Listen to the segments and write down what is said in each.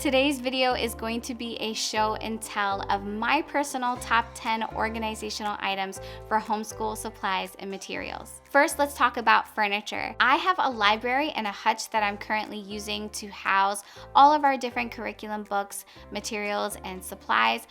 Today's video is going to be a show and tell of my personal top 10 organizational items for homeschool supplies and materials. First, let's talk about furniture. I have a library and a hutch that I'm currently using to house all of our different curriculum books, materials, and supplies,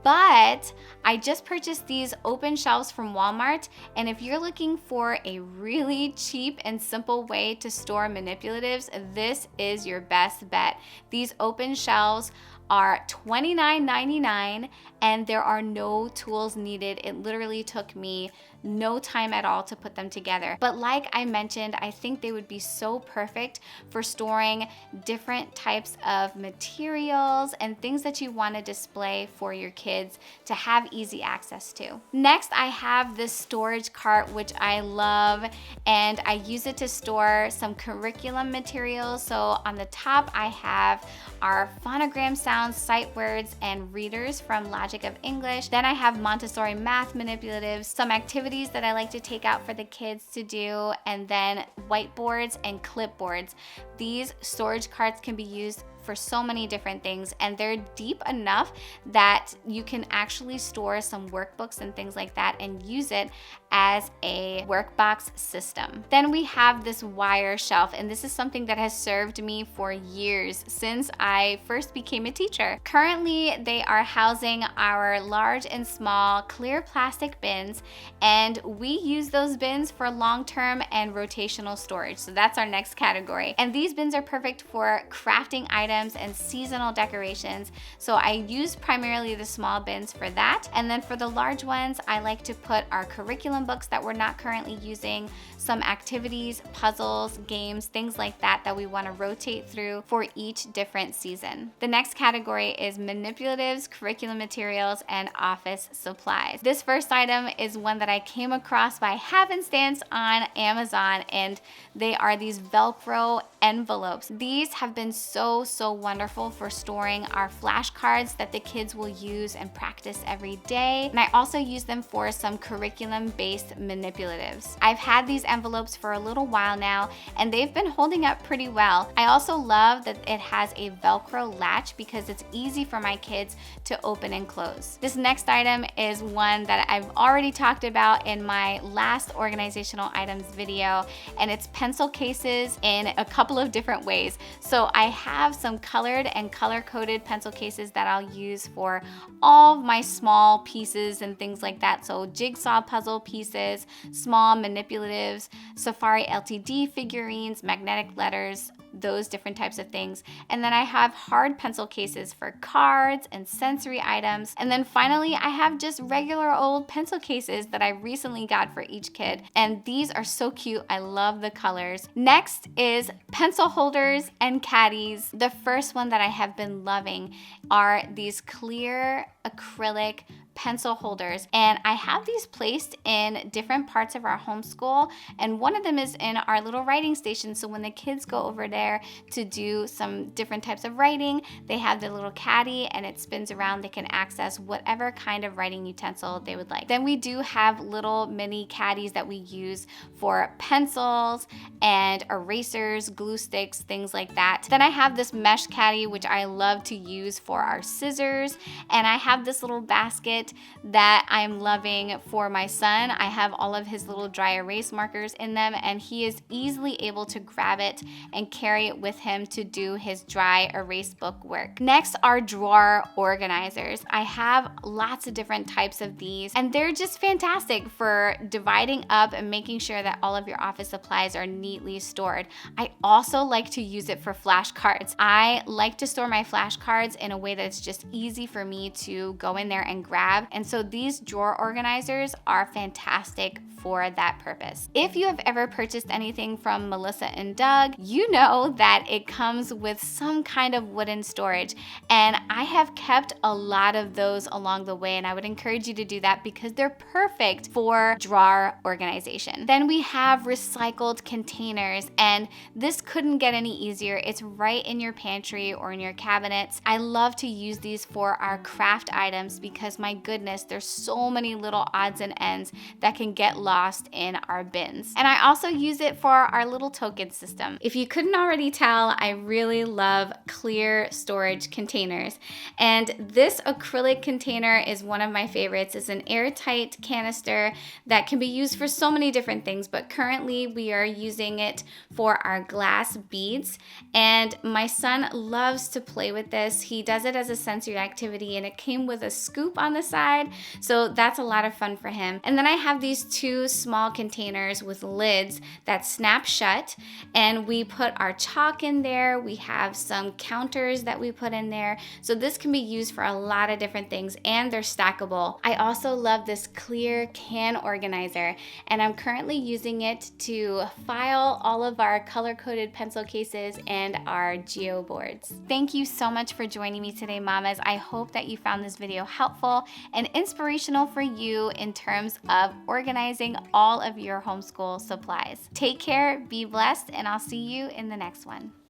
but I just purchased these open shelves from Walmart, and if you're looking for a really cheap and simple way to store manipulatives, this is your best bet. These open shelves are $29.99 and there are no tools needed. It literally took me no time at all to put them together. But like I mentioned, I think they would be so perfect for storing different types of materials and things that you want to display for your kids to have easy access to. Next, I have this storage cart, which I love, and I use it to store some curriculum materials. So on the top, I have our phonogram sounds, sight words, and readers from Logic of English. Then I have Montessori math manipulatives, some activities that I like to take out for the kids to do, and then whiteboards and clipboards. These storage carts can be used for so many different things, and they're deep enough that you can actually store some workbooks and things like that and use it as a workbox system. Then we have this wire shelf, and this is something that has served me for years since I first became a teacher. Currently, they are housing our large and small clear plastic bins, and we use those bins for long-term and rotational storage. So that's our next category. And these bins are perfect for crafting items and seasonal decorations. So I use primarily the small bins for that. And then for the large ones, I like to put our curriculum books that we're not currently using, some activities, puzzles, games, things like that that we want to rotate through for each different season. The next category is manipulatives, curriculum materials, and office supplies. This first item is one that I came across by happenstance on Amazon, and they are these Velcro envelopes. These have been so wonderful for storing our flashcards that the kids will use and practice every day. And I also use them for some curriculum-based manipulatives. I've had these envelopes for a little while now, and they've been holding up pretty well. I also love that it has a Velcro latch because it's easy for my kids to open and close. This next item is one that I've already talked about in my last organizational items video, and it's pencil cases in a couple of different ways. So I have some colored and color-coded pencil cases that I'll use for all of my small pieces and things like that. So jigsaw puzzle pieces, small manipulatives, Safari LTD figurines, magnetic letters, those different types of things. And then I have hard pencil cases for cards and sensory items. And then finally, I have just regular old pencil cases that I recently got for each kid. And these are so cute. I love the colors. Next is pencil holders and caddies. The first one that I have been loving are these clear acrylic pencil holders, and I have these placed in different parts of our homeschool, and one of them is in our little writing station. So when the kids go over there to do some different types of writing, they have the little caddy and it spins around. They can access whatever kind of writing utensil they would like. Then we do have little mini caddies that we use for pencils and erasers, glue sticks, things like that. Then I have this mesh caddy, which I love to use for our scissors, and I have this little basket that I'm loving for my son. I have all of his little dry erase markers in them, and he is easily able to grab it and carry it with him to do his dry erase book work. Next are drawer organizers. I have lots of different types of these, and they're just fantastic for dividing up and making sure that all of your office supplies are neatly stored. I also like to use it for flashcards. I like to store my flashcards in a way that's just easy for me to go in there and grab. And so these drawer organizers are fantastic for that purpose. If you have ever purchased anything from Melissa and Doug, you know that it comes with some kind of wooden storage. And I have kept a lot of those along the way, and I would encourage you to do that because they're perfect for drawer organization. Then we have recycled containers, and this couldn't get any easier. It's right in your pantry or in your cabinets. I love to use these for our craft items because my goodness, there's so many little odds and ends that can get lost in our bins. And I also use it for our little token system. If you couldn't already tell, I really love clear storage containers. And this acrylic container is one of my favorites. It's an airtight canister that can be used for so many different things, but currently we are using it for our glass beads. And my son loves to play with this. He does it as a sensory activity, and it came with a scoop on the side, so that's a lot of fun for him. And then I have these two small containers with lids that snap shut, and we put our chalk in there. We have some counters that we put in there, so this can be used for a lot of different things, and they're stackable. I also love this clear can organizer, and I'm currently using it to file all of our color-coded pencil cases and our geo boards. Thank you so much for joining me today, mamas. I hope that you found this video helpful and inspirational for you in terms of organizing all of your homeschool supplies. Take care, be blessed, and I'll see you in the next one.